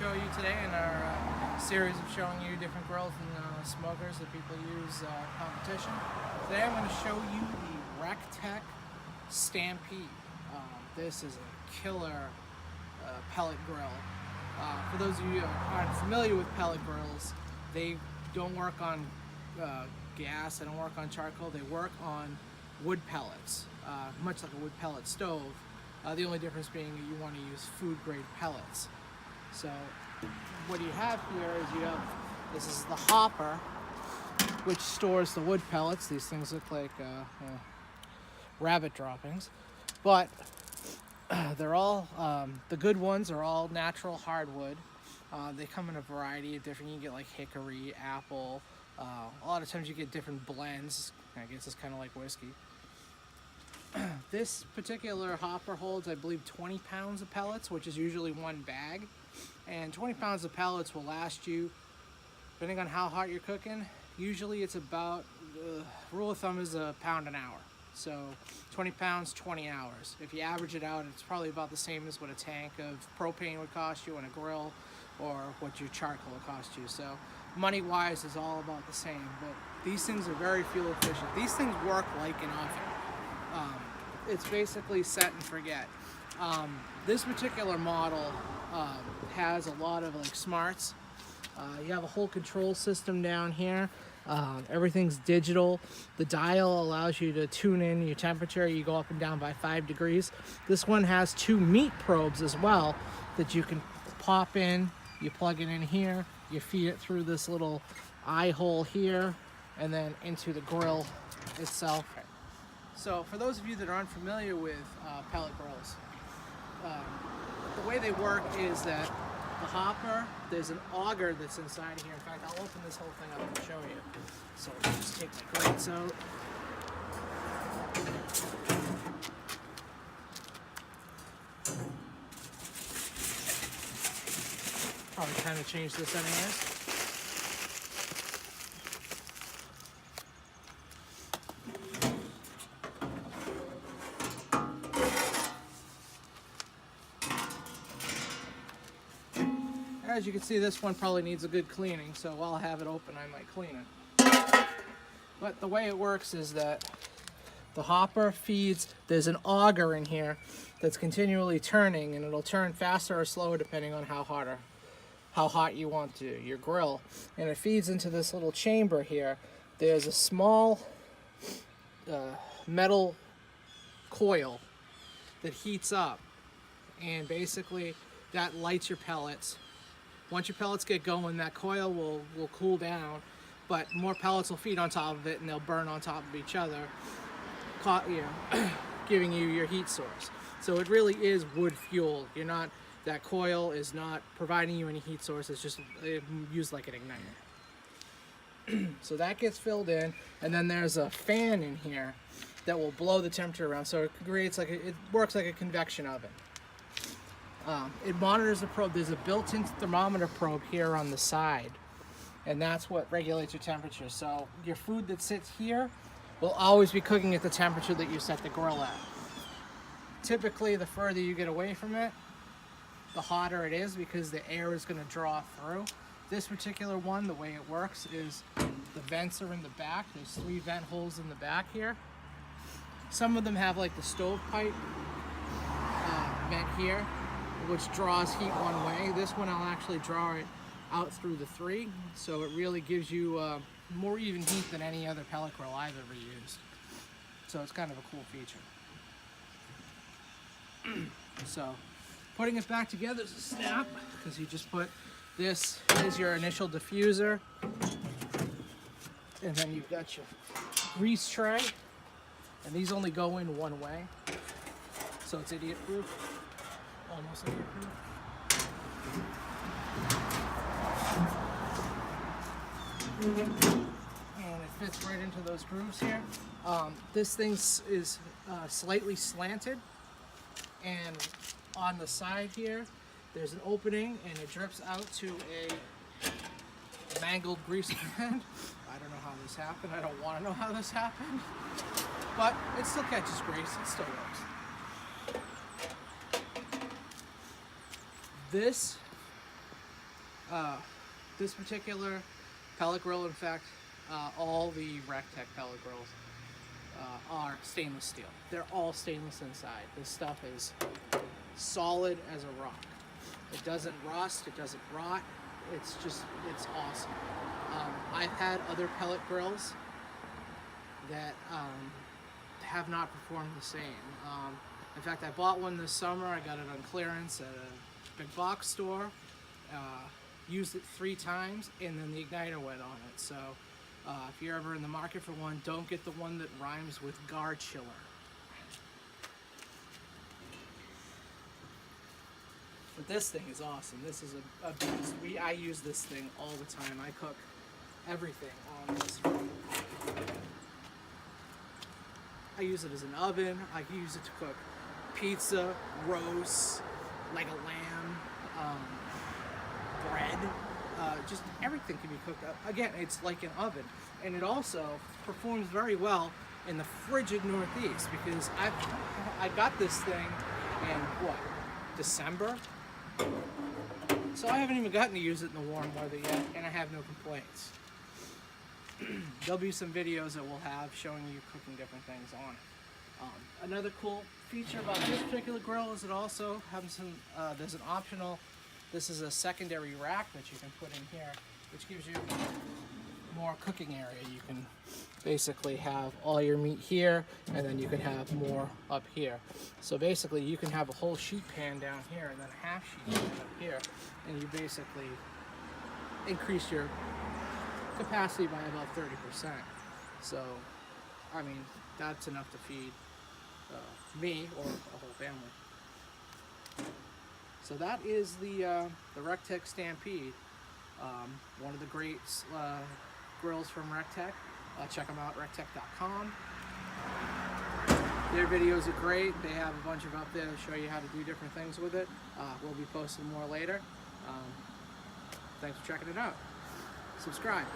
show you today in our series of showing you different grills and smokers that people use competition. Today I'm going to show you the REC-TEC Stampede. This is a killer pellet grill. For those of you who aren't familiar with pellet grills, they don't work on gas, they don't work on charcoal, they work on wood pellets, much like a wood pellet stove. The only difference being that you want to use food grade pellets. So what you have here is this is the hopper, which stores the wood pellets. These things look like rabbit droppings, but they're all, the good ones are all natural hardwood. They come in a variety of different, you can get like hickory, apple, a lot of times you get different blends. I guess it's kind of like whiskey. This particular hopper holds, I believe, 20 pounds of pellets, which is usually one bag. And 20 pounds of pellets will last you, depending on how hot you're cooking, usually it's about, rule of thumb is a pound an hour. So 20 pounds, 20 hours. If you average it out, it's probably about the same as what a tank of propane would cost you on a grill, or what your charcoal will cost you. So money-wise is all about the same, but these things are very fuel efficient. These things work like an oven. It's basically set and forget. This particular model has a lot of like smarts. You have a whole control system down here. Everything's digital. The dial allows you to tune in your temperature. You go up and down by 5 degrees. This one has 2 meat probes as well that you can pop in. You plug it in here. You feed it through this little eye hole here and then into the grill itself. So for those of you that are unfamiliar with pellet grills, the way they work is that the hopper, there's an auger that's inside of here. In fact, I'll open this whole thing up and show you. So I'll just take my grates out. Probably kind of change this anyways. As you can see, this one probably needs a good cleaning, so while I have it open, I might clean it. But the way it works is that the hopper feeds, there's an auger in here that's continually turning, and it'll turn faster or slower depending on how hot you want your grill. And it feeds into this little chamber here. There's a small metal coil that heats up, and basically that lights your pellets. Once your pellets get going, that coil will cool down, but more pellets will feed on top of it and they'll burn on top of each other, giving you your heat source. So it really is wood fuel. That coil is not providing you any heat source, it's just used like an igniter. So that gets filled in, and then there's a fan in here that will blow the temperature around, so it works like a convection oven. It monitors the probe. There's a built-in thermometer probe here on the side, and that's what regulates your temperature. So your food that sits here will always be cooking at the temperature that you set the grill at. Typically, the further you get away from it, the hotter it is, because the air is going to draw through. This particular one, the way it works is the vents are in the back. There's 3 vent holes in the back here. Some of them have like the stovepipe vent here, which draws heat one way. This one I'll actually draw it out through the 3, so it really gives you more even heat than any other pellet grill I've ever used. So it's kind of a cool feature. So putting it back together is a snap, because you just put this is your initial diffuser, and then you've got your grease tray, and these only go in one way, so it's idiot proof. Almost idiot proof. And it fits right into those grooves here. This thing is slightly slanted, and on the side here there's an opening, and it drips out to a mangled grease pan. I don't know how this happened. I don't want to know how this happened, but it still catches grease. It still works. This This particular pellet grill, in fact, all the REC-TEC pellet grills are stainless steel. They're all stainless inside. This stuff is solid as a rock. It doesn't rust, it doesn't rot. It's awesome. I've had other pellet grills that have not performed the same. In fact, I bought one this summer. I got it on clearance at a big box store. Used it 3 times, and then the igniter went on it. So if you're ever in the market for one, don't get the one that rhymes with gar chiller. But this thing is awesome. This is a beast. I use this thing all the time. I cook everything on this. I use it as an oven. I use it to cook pizza, roast, like a lamb, bread. Just everything can be cooked up. Again, it's like an oven. And it also performs very well in the frigid Northeast, because I got this thing in, what, December? So I haven't even gotten to use it in the warm weather yet, and I have no complaints. There'll be some videos that we'll have showing you cooking different things on it. Another cool feature about this particular grill is it also has some, there's an optional, this is a secondary rack that you can put in here, which gives you more cooking area. You can basically have all your meat here, and then you can have more up here. So basically you can have a whole sheet pan down here and then a half sheet pan up here, and you basically increase your capacity by about 30%. So, I mean, that's enough to feed me or a whole family. So that is the REC-TEC Stampede, one of the great grills from REC-TEC. Check them out, REC-TEC.com. Their videos are great. They have a bunch of up there to show you how to do different things with it. We'll be posting more later. Thanks for checking it out. Subscribe.